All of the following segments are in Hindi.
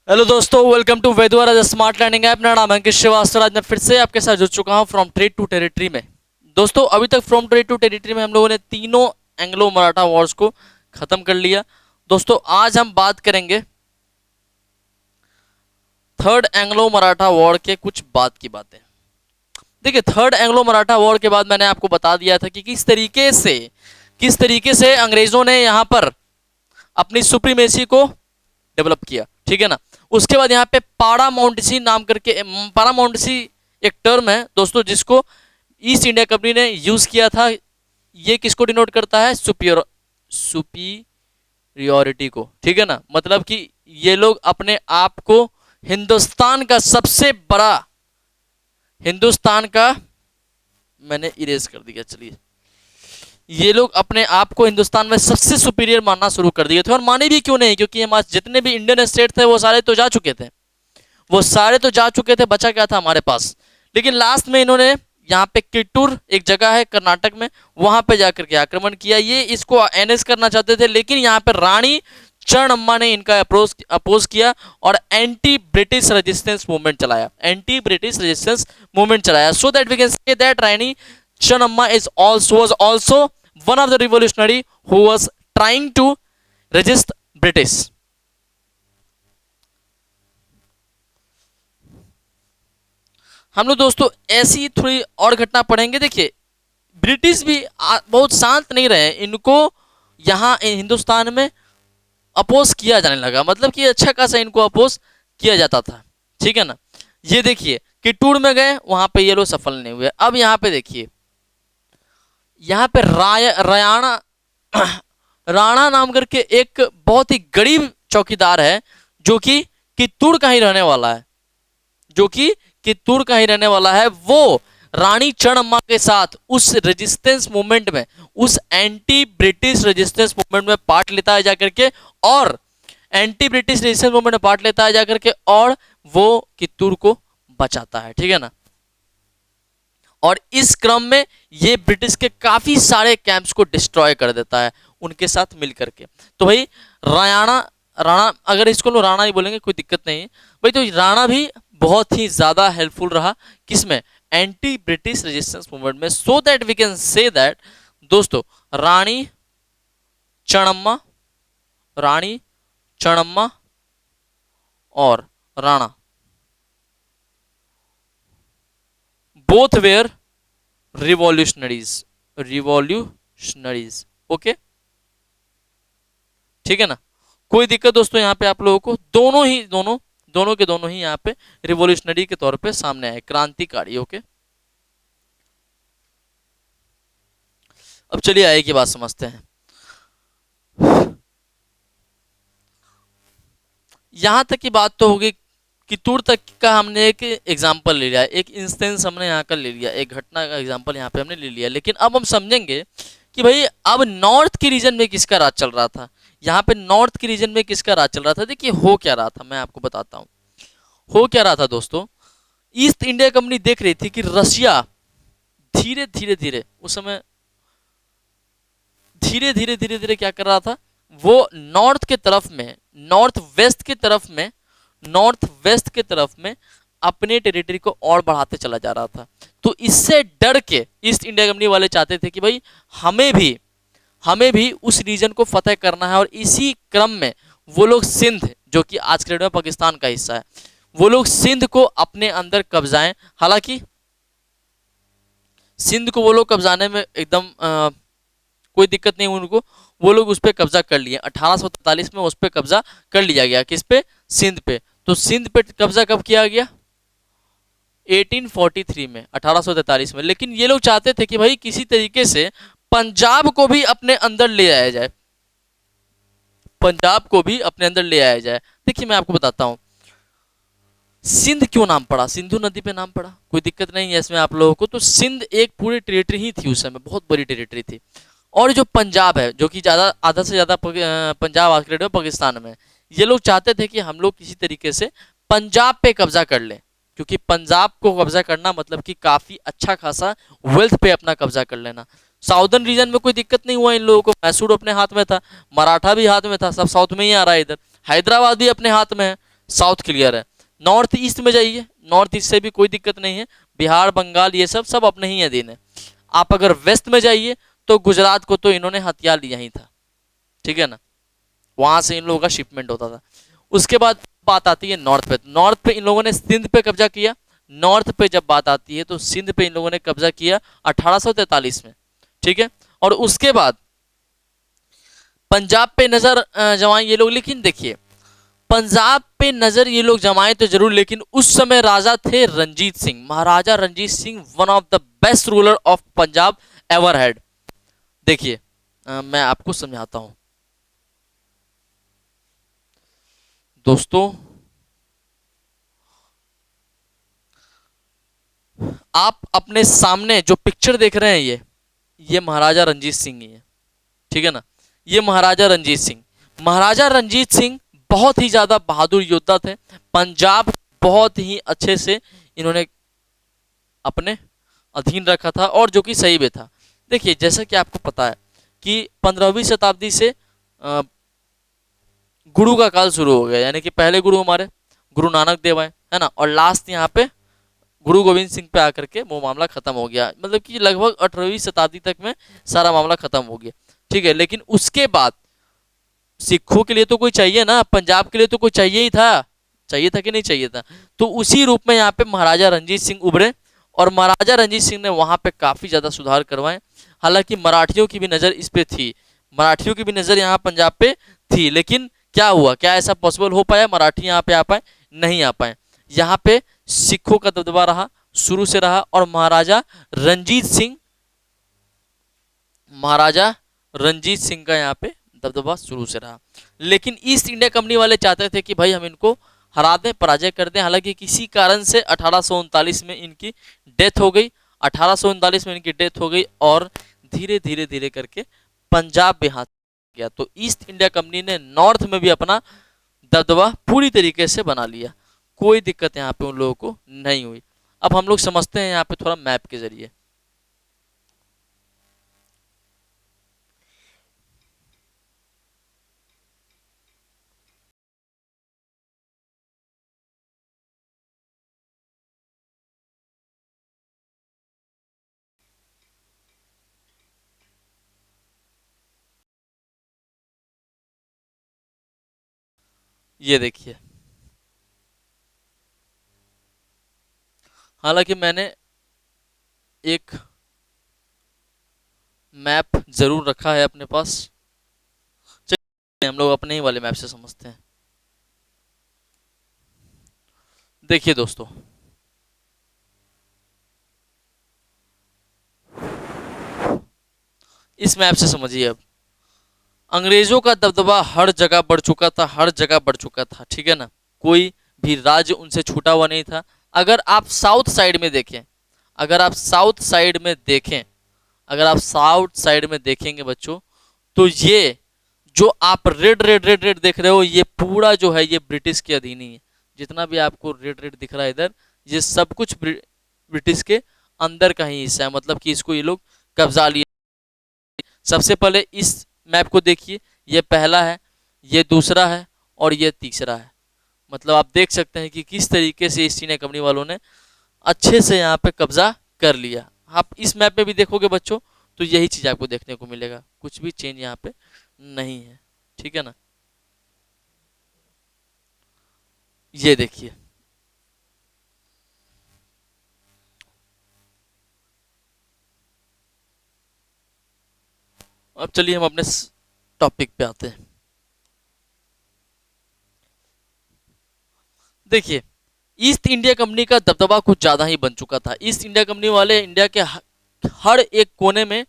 हेलो दोस्तों, वेलकम टू वेदवार एज स्मार्ट लर्निंग ऐप। मेरा नाम है अंकित श्रीवास्तव। आज मैं फिर से आपके साथ जुड़ चुका हूं फ्रॉम ट्रेड टू टेरिटरी में। दोस्तों, अभी तक फ्रॉम ट्रेड टू टेरिटरी में हम लोगों ने तीनों एंग्लो मराठा वॉर्स को खत्म कर लिया। दोस्तों, आज हम बात करेंगे थर्ड एंग्लो मराठा वॉर के कुछ बात की बातें। देखिए, थर्ड एंग्लो मराठा वॉर के बाद मैंने आपको बता दिया था कि किस तरीके से अंग्रेजों ने यहाँ पर अपनी सुप्रीमेसी को डेवलप किया। ठीक है ना। उसके बाद यहाँ पे पारामाउंटसी नाम करके, पारामाउंटसी एक टर्म है दोस्तों जिसको ईस्ट इंडिया कंपनी ने यूज किया था। ये किसको डिनोट करता है? सुपीरियोरिटी को। ठीक है ना। मतलब कि ये लोग अपने आप को हिंदुस्तान का सबसे बड़ा, हिंदुस्तान का, मैंने इरेज कर दिया, चलिए, ये लोग अपने आप को हिंदुस्तान में सबसे सुपीरियर मानना शुरू कर दिए थे। और माने भी क्यों नहीं, क्योंकि हमारे जितने भी इंडियन स्टेट थे वो सारे तो जा चुके थे, बचा क्या था हमारे पास। लेकिन लास्ट में इन्होंने यहाँ पे किट्टूर एक जगह है कर्नाटक में, वहां पे जाकर के आक्रमण किया। ये इसको एनेक्स करना चाहते थे, लेकिन यहाँ पे रानी चरणअम्मा ने इनका अपोज किया और एंटी ब्रिटिश रेजिस्टेंस मूवमेंट चलाया। So that we can say that Rani Charanamma was also one of the revolutionary who was trying to resist British. हम लोग दोस्तों ऐसी थोड़ी और घटना पढ़ेंगे। देखिए, ब्रिटिश भी बहुत शांत नहीं रहे, इनको यहाँ हिंदुस्तान में अपोज किया जाने लगा। मतलब कि अच्छा खासा इनको अपोज किया जाता था। ठीक है ना। ये देखिए, किट्टूर में गए, वहां पे ये लोग सफल नहीं हुए। अब यहाँ पे देखिए, यहाँ पे राणा नाम करके एक बहुत ही गरीब चौकीदार है जो कि कित्तूर का ही रहने वाला है। वो रानी चरणअम्मा के साथ उस रेजिस्टेंस मूवमेंट में, उस एंटी ब्रिटिश रेजिस्टेंस मूवमेंट में पार्ट लेता है जाकर के, और वो कित्तूर को बचाता है। ठीक है ना। और इस क्रम में ये ब्रिटिश के काफी सारे कैंप्स को डिस्ट्रॉय कर देता है उनके साथ मिलकर के। तो भाई राणा, अगर इसको लोग राणा ही बोलेंगे कोई दिक्कत नहीं है भाई। तो राणा भी बहुत ही ज्यादा हेल्पफुल रहा किसमें? एंटी ब्रिटिश रेजिस्टेंस मूवमेंट में। So that we can say that दोस्तों, रानी चरणअम्मा और Rana both were revolutionaries. Okay, ठीक है ना। कोई दिक्कत दोस्तों, यहाँ पे आप लोगों को दोनों के दोनों ही यहाँ पे रिवॉल्यूशनरी के तौर पे सामने आए, क्रांतिकारी। ओके, अब चलिए आगे की बात समझते हैं। यहां तक की बात तो होगी, कित्तूर तक का हमने एक एग्जाम्पल ले लिया, एक इंस्टेंस हमने यहाँ का ले लिया, एक घटना का एग्जाम्पल यहाँ पे हमने ले लिया। लेकिन अब हम समझेंगे कि भाई अब नॉर्थ के रीजन में किसका राज चल रहा था। यहाँ पे नॉर्थ के रीजन में किसका राज चल रहा था? देखिए, हो क्या रहा था, मैं आपको बताता हूँ। हो क्या रहा था दोस्तों, ईस्ट इंडिया कंपनी देख रही थी कि रशिया धीरे धीरे उस समय धीरे क्या कर रहा था, वो नॉर्थ वेस्ट के तरफ में अपने टेरिटरी को और बढ़ाते चला जा रहा था। तो इससे डर के ईस्ट इंडिया कंपनी वाले चाहते थे कि भाई हमें भी उस रीजन को फतेह करना है। और इसी क्रम में वो लोग सिंध, जो कि आज के डेट में पाकिस्तान का हिस्सा है, वो लोग सिंध को अपने अंदर कब्जाएं। हालांकि सिंध को वो लोग कब्जाने में एकदम कोई दिक्कत नहीं उनको, वो लोग उस पर कब्जा कर लिए। 1843 में उस पर कब्जा कर लिया गया। किस पे? सिंध पे। तो सिंध पे कब्जा कब किया गया? 1843 में, 1843 में। लेकिन ये लोग चाहते थे कि भाई किसी तरीके से पंजाब को भी अपने अंदर ले आया जाए। देखिए, मैं आपको बताता हूं सिंध क्यों नाम पड़ा, सिंधु नदी पे नाम पड़ा, कोई दिक्कत नहीं है इसमें आप लोगों को। तो सिंध एक पूरी टेरिटरी ही थी उस समय, बहुत बड़ी टेरिटरी थी। और जो पंजाब है, जो कि आधा से ज्यादा पंजाब आज के डेट में पाकिस्तान में, ये लोग चाहते थे कि हम लोग किसी तरीके से पंजाब पे कब्जा कर लें, क्योंकि पंजाब को कब्जा करना मतलब कि काफी अच्छा खासा वेल्थ पे अपना कब्जा कर लेना। साउदर्न रीजन में कोई दिक्कत नहीं हुआ इन लोगों को, मैसूर अपने हाथ में था, मराठा भी हाथ में था, सब साउथ में ही आ रहा है। इधर हैदराबाद भी अपने हाथ में है, साउथ क्लियर है। नॉर्थ ईस्ट में जाइए, नॉर्थ ईस्ट से भी कोई दिक्कत नहीं है, बिहार बंगाल ये सब सब अपने ही अधीन है। आप अगर वेस्ट में जाइए तो गुजरात को तो इन्होंने हथिया लिया ही था, ठीक है ना, वहां से इन लोगों का शिपमेंट होता था। उसके बाद बात आती है नॉर्थ पे, नॉर्थ पे इन लोगों ने सिंध पे कब्जा किया। नॉर्थ पे जब बात आती है तो सिंध पे इन लोगों ने कब्जा किया 1843 में, ठीक है। और उसके बाद पंजाब पे नजर जमाए ये लोग, लेकिन देखिए पंजाब पे नजर ये लोग जमाए तो जरूर, लेकिन उस समय राजा थे Ranjit Singh, Maharaja Ranjit Singh, one of the best ruler of Punjab ever had. देखिए मैं आपको समझाता हूं दोस्तों, आप अपने सामने जो पिक्चर देख रहे हैं ये महाराजा रंजीत सिंह ही है, ठीक है ना। ये महाराजा रंजीत सिंह, महाराजा रंजीत सिंह बहुत ही ज्यादा बहादुर योद्धा थे। पंजाब बहुत ही अच्छे से इन्होंने अपने अधीन रखा था, और जो कि सही भी था। देखिए जैसा कि आपको पता है कि 15वीं शताब्दी से गुरु का काल शुरू हो गया, यानी कि पहले गुरु हमारे गुरु नानक देव आए, है ना, और लास्ट यहाँ पे गुरु गोविंद सिंह पे आकर के वो मामला खत्म हो गया। मतलब कि लगभग 18वीं शताब्दी तक में सारा मामला खत्म हो गया, ठीक है। लेकिन उसके बाद सिखों के लिए तो कोई चाहिए ना, पंजाब के लिए तो कोई चाहिए ही था, चाहिए था कि नहीं चाहिए था। तो उसी रूप में यहाँ पे महाराजा रंजीत सिंह उभरे, और महाराजा रंजीत सिंह ने वहां पे काफी ज्यादा सुधार करवाए। हालांकि मराठियों की भी नजर इस पे थी, मराठियों की भी नजर यहाँ पंजाब पे थी, लेकिन क्या हुआ, क्या ऐसा पॉसिबल हो पाया मराठी यहाँ पे आ पाए? नहीं आ पाए। यहाँ पे सिखों का दबदबा रहा, शुरू से रहा, और महाराजा रंजीत सिंह का यहाँ पे दबदबा शुरू से रहा। लेकिन ईस्ट इंडिया कंपनी वाले चाहते थे कि भाई हम इनको हरा दें, पराजय कर दें। हालांकि किसी कारण से 1839 में इनकी डेथ हो गई, 1839 में इनकी डेथ हो गई, और धीरे धीरे धीरे करके पंजाब भी हाथ गया। तो ईस्ट इंडिया कंपनी ने नॉर्थ में भी अपना दबदबा पूरी तरीके से बना लिया, कोई दिक्कत यहाँ पे उन लोगों को नहीं हुई। अब हम लोग समझते हैं यहाँ पे थोड़ा मैप के जरिए। ये देखिए, हालांकि मैंने एक मैप जरूर रखा है अपने पास, चलिए हम लोग अपने ही वाले मैप से समझते हैं। देखिए दोस्तों, इस मैप से समझिए। अब अंग्रेजों का दबदबा हर जगह बढ़ चुका था, हर जगह बढ़ चुका था, ठीक है ना, कोई भी राज्य उनसे छूटा हुआ नहीं था। अगर आप साउथ साइड में देखें, अगर आप साउथ साइड में देखें, अगर आप साउथ साइड में देखेंगे बच्चों, तो ये जो आप रेड रेड रेड रेड देख रहे हो, ये पूरा जो है ये ब्रिटिश के अधीन ही है। जितना भी आपको रेड रेड दिख रहा है इधर, ये सब कुछ ब्रिटिश के अंदर का ही हिस्सा है, मतलब कि इसको ये लोग कब्जा लिए। सबसे पहले इस मैप को देखिए, ये पहला है, ये दूसरा है, और ये तीसरा है। मतलब आप देख सकते हैं कि किस तरीके से ईस्ट इंडिया कंपनी वालों ने अच्छे से यहाँ पे कब्जा कर लिया। आप इस मैप में भी देखोगे बच्चों तो यही चीज आपको देखने को मिलेगा, कुछ भी चेंज यहाँ पे नहीं है, ठीक है ना। ये देखिए, अब चलिए हम अपने टॉपिक पे आते हैं। देखिए, ईस्ट इंडिया कंपनी का दबदबा कुछ ज्यादा ही बन चुका था। ईस्ट इंडिया कंपनी वाले इंडिया के हर एक कोने में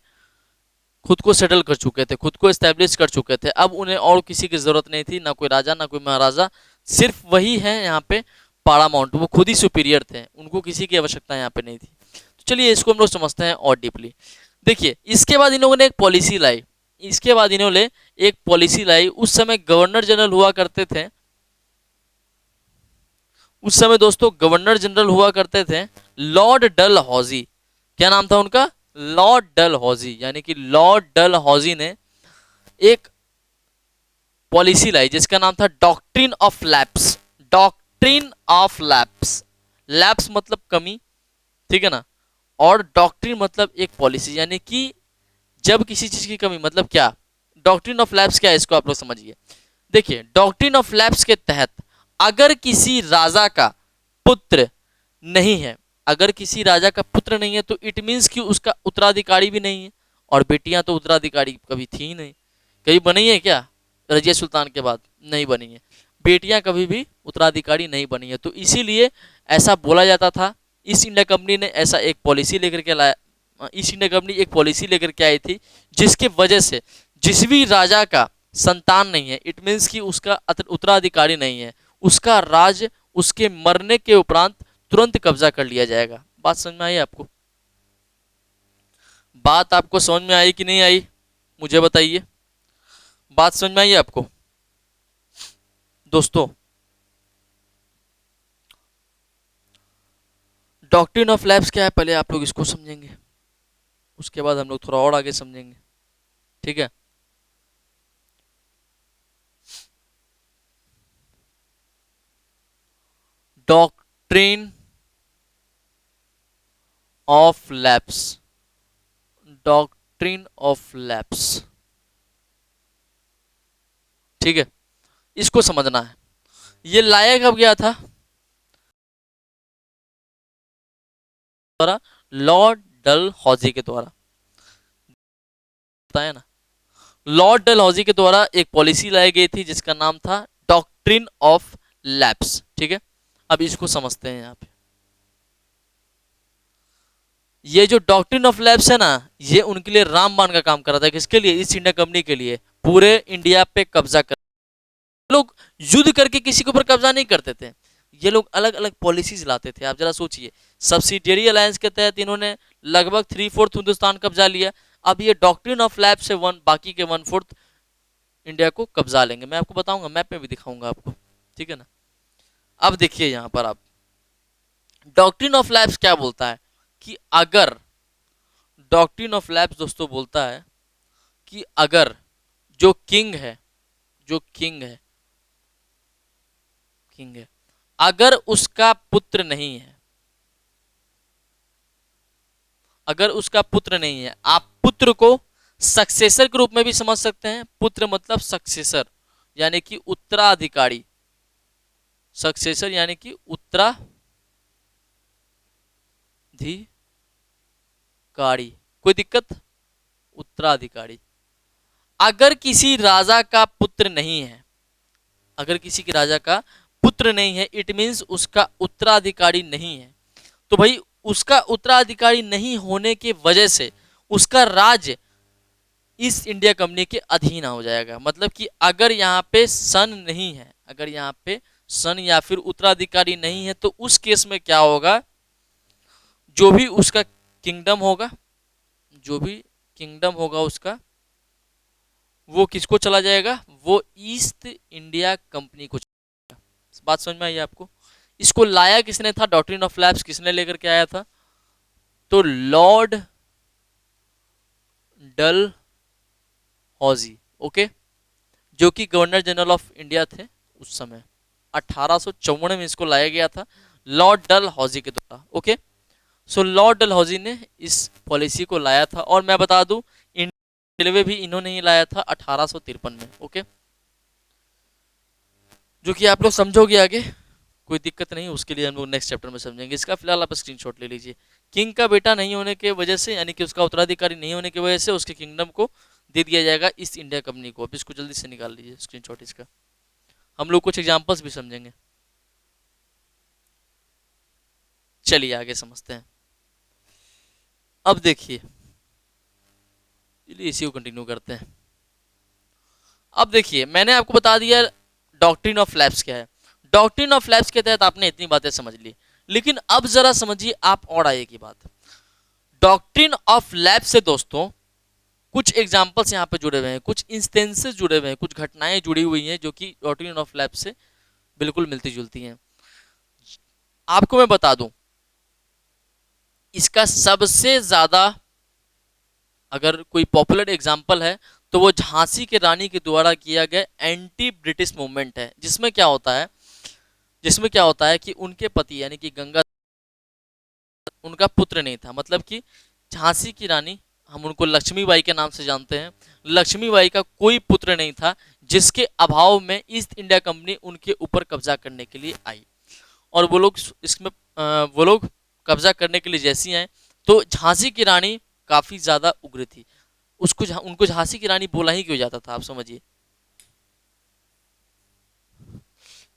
खुद को सेटल कर चुके थे, खुद को एस्टेब्लिश कर चुके थे। अब उन्हें और किसी की जरूरत नहीं थी, ना कोई राजा ना कोई महाराजा, सिर्फ वही है यहाँ पे पारामाउंट, वो खुद ही सुपीरियर थे, उनको किसी की आवश्यकता यहाँ पे नहीं थी। तो चलिए इसको हम लोग समझते हैं और डीपली। देखिए, इसके बाद इन लोगों ने एक पॉलिसी लाई, इसके बाद इन्होंने एक पॉलिसी लाई। उस समय गवर्नर जनरल हुआ करते थे, उस समय दोस्तों गवर्नर जनरल हुआ करते थे लॉर्ड डल हौजी। क्या नाम था उनका? लॉर्ड डल हौजी। यानी कि लॉर्ड डल हौजी ने एक पॉलिसी लाई जिसका नाम था doctrine of lapse. Doctrine of lapse, lapse मतलब कमी, ठीक है ना, और डॉक्ट्रिन मतलब एक पॉलिसी, यानी कि जब किसी चीज की कमी, मतलब क्या, डॉक्ट्रिन ऑफ लैप्स क्या है इसको आप लोग समझिए। देखिए डॉक्ट्रिन ऑफ लैप्स के तहत अगर किसी राजा का पुत्र नहीं है, अगर किसी राजा का पुत्र नहीं है तो इट मीन्स कि उसका उत्तराधिकारी भी नहीं है, और बेटियां तो उत्तराधिकारी कभी थी ही नहीं, कभी बनी है क्या रजिया सुल्तान के बाद, नहीं बनी है, बेटियां कभी भी उत्तराधिकारी नहीं बनी है। तो इसीलिए ऐसा बोला जाता था, ईस्ट इंडिया कंपनी ने ऐसा एक पॉलिसी लेकर के लाया, ईस्ट इंडिया कंपनी एक पॉलिसी लेकर के आई थी जिसके वजह से जिस भी राजा का संतान नहीं है, इट मीन्स कि उसका उत्तराधिकारी नहीं है, उसका राज उसके मरने के उपरांत तुरंत कब्जा कर लिया जाएगा। बात समझ में आई आपको? बात आपको समझ में आई कि नहीं आई, मुझे बताइए। बात समझ में आई आपको दोस्तों? डॉक्ट्रिन ऑफ लैप्स क्या है पहले आप लोग इसको समझेंगे, उसके बाद हम लोग थोड़ा और आगे समझेंगे, ठीक है। Doctrine of lapse, doctrine of lapse, ठीक है, इसको समझना है। ये लाया कब गया था? द्वारा, लॉर्ड डलहौजी के द्वारा, बताया ना, लॉर्ड डलहौजी के द्वारा एक पॉलिसी लाई गई थी जिसका नाम था डॉक्ट्रिन ऑफ लैप्स, ठीक है। अब इसको समझते हैं यहाँ पे। ये जो डॉक्ट्रिन ऑफ लैप्स है ना, ये उनके लिए रामबाण का काम कर रहा था। किसके लिए? ईस्ट इंडिया कंपनी के लिए, पूरे इंडिया पे कब्जा कर। लोग युद्ध करके किसी के ऊपर कब्जा नहीं करते थे, ये लोग अलग अलग पॉलिसीज लाते थे। आप जरा सोचिए, सब्सिडियरी अलायंस के तहत इन्होंने लगभग 3/4 हिंदुस्तान कब्जा लिया। अब ये डॉक्ट्रिन ऑफ लैप्स से बाकी के 1/4 इंडिया को कब्जा लेंगे। मैं आपको बताऊंगा, मैप में भी दिखाऊंगा आपको, ठीक है ना। अब देखिए यहां पर आप, डॉक्ट्रिन ऑफ लैप्स क्या बोलता है कि अगर, डॉक्ट्रिन ऑफ लैप्स दोस्तों बोलता है कि अगर जो किंग है, जो किंग है, किंग है, अगर उसका पुत्र नहीं है, अगर उसका पुत्र नहीं है, आप पुत्र को सक्सेसर के रूप में भी समझ सकते हैं। पुत्र मतलब सक्सेसर, यानी कि उत्तराधिकारी, सक्सेसर यानी कि उत्तराधिकारी, कोई दिक्कत? उत्तराधिकारी। अगर किसी राजा का पुत्र नहीं है, अगर किसी के राजा का पुत्र नहीं है, इट मीन्स उसका उत्तराधिकारी नहीं है, तो भाई उसका उत्तराधिकारी नहीं होने की वजह से उसका राज ईस्ट इंडिया कंपनी के अधीन हो जाएगा। मतलब कि अगर यहाँ पे सन नहीं है, अगर यहाँ पे सन या फिर उत्तराधिकारी नहीं है, तो उस केस में क्या होगा, जो भी उसका किंगडम होगा, जो भी किंगडम होगा उसका, वो किसको चला जाएगा? वो ईस्ट इंडिया कंपनी को चला जाएगा। बात समझ में आई आपको? इसको लाया किसने था? डॉक्ट्रिन ऑफ लैप्स किसने लेकर के आया था? तो लॉर्ड डल हौजी, ओके, जो कि गवर्नर जनरल ऑफ इंडिया थे उस समय। 1854 में इसको लाया गया था लॉर्ड डल हौजी के द्वारा, ओके। सो लॉर्ड डल हौजी ने इस पॉलिसी को लाया था, और मैं बता दूं इंडियन रेलवे भी इन्होंने ही लाया था 1853 में, ओके, जो कि आप लोग समझोगे आगे, कोई दिक्कत नहीं, उसके लिए हम लोग नेक्स्ट चैप्टर में समझेंगे। इसका फिलहाल आप स्क्रीनशॉट ले लीजिए। किंग का बेटा नहीं होने की वजह से, यानी कि उसका उत्तराधिकारी नहीं होने की वजह से उसके किंगडम को दे दिया जाएगा ईस्ट इंडिया कंपनी को। अब इसको जल्दी से निकाल लीजिए स्क्रीनशॉट इसका, हम लोग कुछ एग्जांपल्स भी समझेंगे। चलिए आगे समझते हैं। अब देखिए, चलिए इसी को कंटिन्यू करते हैं। अब देखिए, मैंने आपको बता दिया डॉक्ट्रिन ऑफ लैप्स क्या है। डॉक्ट्रिन ऑफ लैप्स के तहत आपने इतनी बातें समझ ली, लेकिन अब जरा समझिए आप और आगे की बात। डॉक्ट्रिन ऑफ लैप्स से दोस्तों कुछ एग्जाम्पल्स यहाँ पे जुड़े हुए हैं, कुछ इंस्टेंसेस जुड़े हुए हैं, कुछ घटनाएं जुड़ी हुई हैं जो कि डॉक्ट्रिन ऑफ लैप्स से बिल्कुल मिलती जुलती हैं। आपको मैं बता दूं, इसका सबसे ज्यादा अगर कोई पॉपुलर एग्जाम्पल है तो वो झांसी के रानी के द्वारा किया गया एंटी ब्रिटिश मूवमेंट है, जिसमें क्या होता है, जिसमें क्या होता है कि उनके पति यानी कि गंगा, उनका पुत्र नहीं था। मतलब कि झांसी की रानी, हम उनको लक्ष्मीबाई के नाम से जानते हैं, लक्ष्मीबाई का कोई पुत्र नहीं था, जिसके अभाव में ईस्ट इंडिया कंपनी उनके ऊपर कब्जा करने के लिए आई। और वो लोग इसमें वो लोग कब्जा करने के लिए जैसी आए, तो झांसी की रानी काफी ज्यादा उग्र थी। उनको झांसी की रानी बोला ही क्यों जाता था, आप समझिए।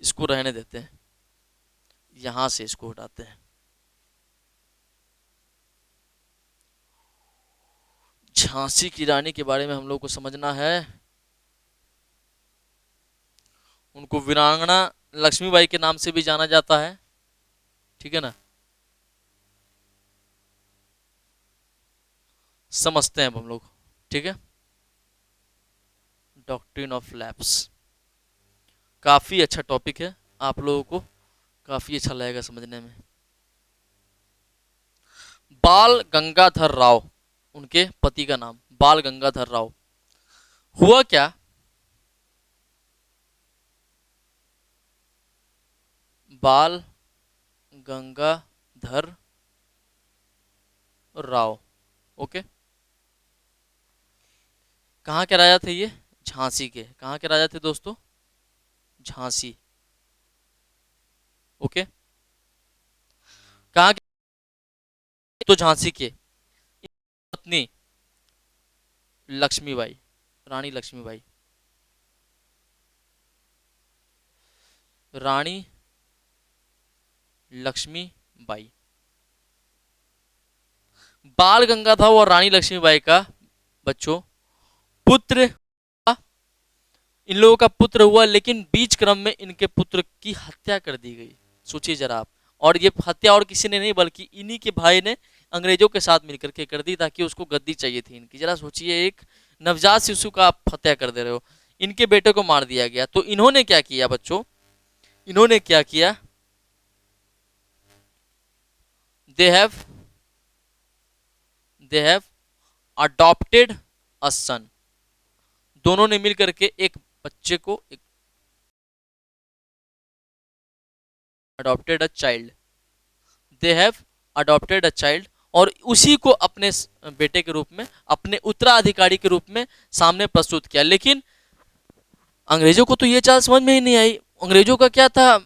इसको रहने देते हैं, यहां से इसको हटाते हैं। झांसी की रानी के बारे में हम लोग को समझना है। उनको वीरांगना लक्ष्मीबाई के नाम से भी जाना जाता है, ठीक है ना। समझते हैं अब हम लोग, ठीक है। डॉक्ट्रिन ऑफ लैप्स काफी अच्छा टॉपिक है, आप लोगों को काफी अच्छा लगेगा समझने में। बाल गंगाधर राव, उनके पति का नाम बाल गंगाधर राव। हुआ क्या, बाल गंगाधर राव, ओके। कहाँ के राजा थे ये, झांसी के। कहाँ के राजा थे दोस्तों, झांसी, ओके। कहाँ के, तो झांसी के। पत्नी लक्ष्मीबाई, रानी लक्ष्मीबाई, रानी लक्ष्मीबाई। बाल गंगाधर और रानी लक्ष्मीबाई का बच्चों पुत्र, इन लोगों का पुत्र हुआ, लेकिन बीच क्रम में इनके पुत्र की हत्या कर दी गई। सोचिए जरा आप। और ये हत्या और किसी ने नहीं, बल्कि इन्हीं के भाई ने अंग्रेजों के साथ मिलकर के कर दी, ताकि उसको गद्दी चाहिए थी इनकी। जरा सोचिए, एक नवजात शिशु का आप हत्या कर दे रहे हो। इनके बेटे को मार दिया गया। तो इन्होंने क्या किया बच्चों, इन्होंने क्या किया, they have they have adopted a son. दोनों ने मिलकर के एक बच्चे को, एक adopted a child, they have adopted a child, और उसी को अपने बेटे के रूप में, अपने उत्तराधिकारी के रूप में सामने प्रस्तुत किया। लेकिन अंग्रेजों को तो ये चाल समझ में ही नहीं आई। अंग्रेजों का क्या था,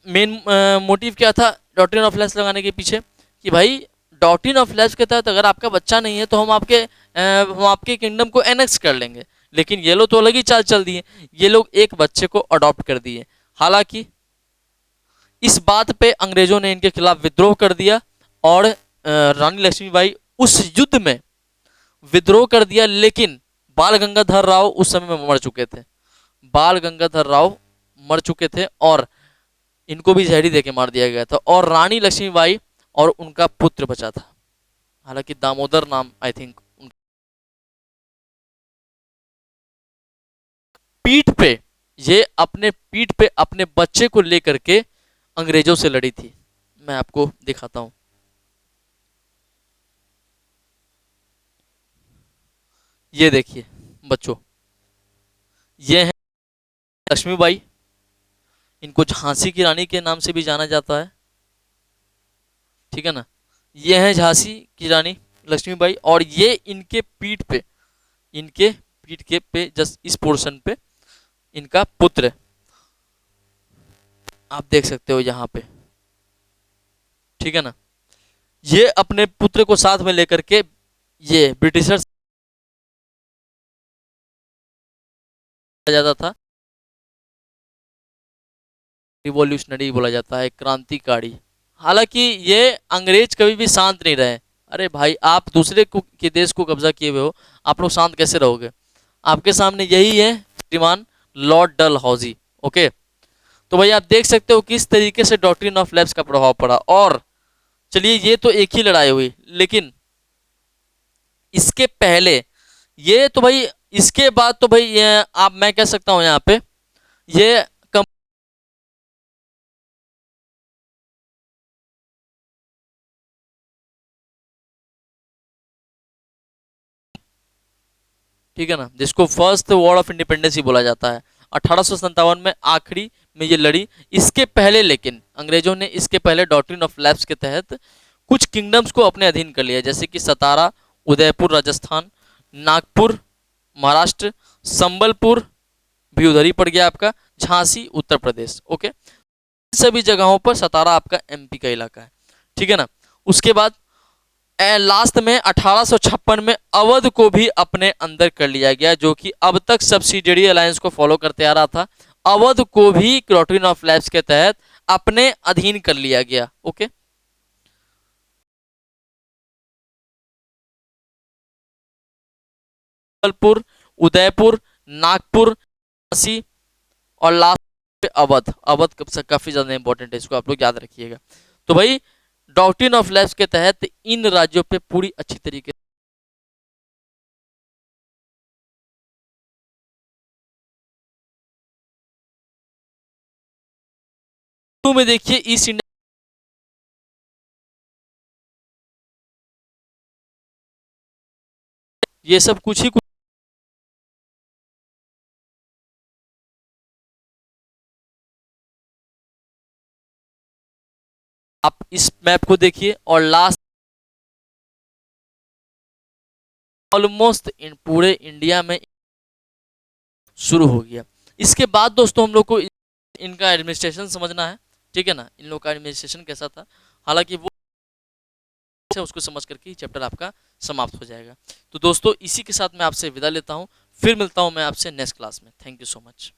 मेन मोटिव क्या था डॉक्ट्रिन ऑफ लैप्स लगाने के पीछे, कि भाई डॉक्ट्रिन ऑफ लैप्स के तहत अगर आपका बच्चा नहीं है तो हम आपके किंगडम को एनेक्स कर लेंगे। लेकिन ये लोग तो अलग ही चाल चल दिए, ये लोग एक बच्चे को अडॉप्ट कर दिए। हालांकि इस बात पे अंग्रेजों ने इनके खिलाफ विद्रोह कर दिया, और रानी लक्ष्मीबाई उस युद्ध में विद्रोह कर दिया। लेकिन बाल गंगाधर राव उस समय में मर चुके थे, बाल गंगाधर राव मर चुके थे, और इनको भी जहरी देके मार दिया गया था, और रानी लक्ष्मीबाई और उनका पुत्र बचा था। हालांकि दामोदर नाम, आई थिंक, पीठ पे, ये अपने पीठ पे अपने बच्चे को लेकर के अंग्रेजों से लड़ी थी। मैं आपको दिखाता हूं, ये देखिए बच्चों, ये है लक्ष्मीबाई। इनको झांसी की रानी के नाम से भी जाना जाता है, ठीक है ना। ये है झांसी की रानी लक्ष्मीबाई, और ये इनके पीठ पे, इनके पीठ के पे जस्ट इस पोर्शन पे इनका पुत्र, आप देख सकते हो यहाँ पे, ठीक है ना। ये अपने पुत्र को साथ में लेकर के, ये ब्रिटिशर्स जाता था, रिवॉल्यूशनरी बोला जाता है, क्रांतिकारी। हालांकि ये अंग्रेज कभी भी शांत नहीं रहे। अरे भाई, आप दूसरे के देश को कब्जा किए हुए हो, आप लोग शांत कैसे रहोगे। आपके सामने यही है श्रीमान लॉर्ड डल हौजी, ओके। तो भाई आप देख सकते हो किस तरीके से डॉक्ट्रिन ऑफ लैप्स का प्रभाव पड़ा। और चलिए, ये तो एक ही लड़ाई हुई, लेकिन इसके पहले, ये तो भाई, इसके बाद तो भाई ये आप, मैं कह सकता हूं यहाँ पे, ये ठीक है ना, जिसको फर्स्ट वॉर ऑफ इंडिपेंडेंस ही बोला जाता है। 1857 में आखिरी में ये लड़ी। इसके पहले लेकिन अंग्रेजों ने इसके पहले डॉक्ट्रिन ऑफ लैप्स के तहत कुछ किंगडम्स को अपने अधीन कर लिया, जैसे कि सतारा, उदयपुर राजस्थान, नागपुर महाराष्ट्र, संबलपुर भी उधर ही पड़ गया आपका, झांसी उत्तर प्रदेश। ओके, सभी जगहों पर सतारा आपका एमपी का इलाका है, ठीक है ना। उसके बाद लास्ट में 1856 में अवध को भी अपने अंदर कर लिया गया, जो कि अब तक सब्सिडियरी अलायंस को फॉलो करते आ रहा था। अवध को भी डॉक्ट्रिन ऑफ लैप्स के तहत अपने अधीन कर लिया गया। ओके, जबलपुर, उदयपुर, नागपुर, झांसी और लास्ट पे अवध। अवध काफी ज्यादा इंपॉर्टेंट है, इसको आप लोग याद रखिएगा। तो भाई डॉक्ट्रिन ऑफ लैप्स के तहत इन राज्यों पे पूरी अच्छी तरीके में देखिए ईस्ट इंडिया ये सब कुछ ही कुछ आप इस मैप को देखिए और लास्ट ऑलमोस्ट इन पूरे इंडिया में शुरू हो गया। इसके बाद दोस्तों हम लोग को इनका एडमिनिस्ट्रेशन समझना है, ठीक है ना, इन लोग का एडमिनिस्ट्रेशन कैसा था। हालांकि वो उसको समझ करके चैप्टर आपका समाप्त हो जाएगा। तो दोस्तों इसी के साथ मैं आपसे विदा लेता हूँ, फिर मिलता हूँ मैं आपसे नेक्स्ट क्लास में। Thank you so much.